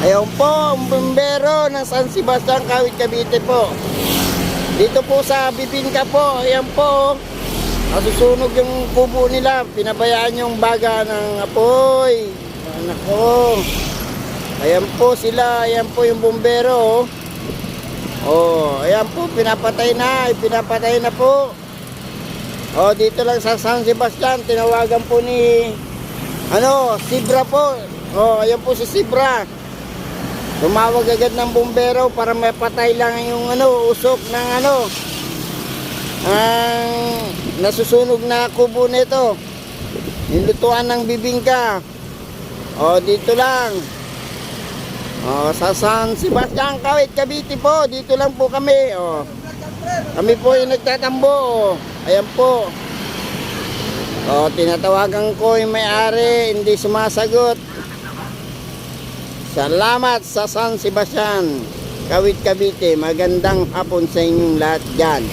Ayun po, ang bumbero ng San Sebastian, Kawit, Cavite po. Dito po sa bibingka po, ayan po. Nasusunog yung kubo nila. Pinabayaan yung baga ng apoy. Anak ko. Ayan po sila, ayan po yung bumbero. Oh, ayan po, pinapatay na po. Oh, dito lang sa San Sebastian, tinawagan po ni Sibra po. Oh, ayan po si Sibra. Tumawag agad ng bumbero para mapatay lang yung usok ng ang nasusunog na kubo nito. Nilutuan ng bibingka. Oh, dito lang. Oh, sa San Sebastian, Kawit, Cavite po. Dito lang po kami. Oh. Kami po yung nagtatambo. Oh. Ayan po. Oh, tinatawagan ko yung may-ari, hindi sumasagot. Salamat sa San Sebastian, Kawit, Cavite. Magandang hapon sa inyong lahat dyan.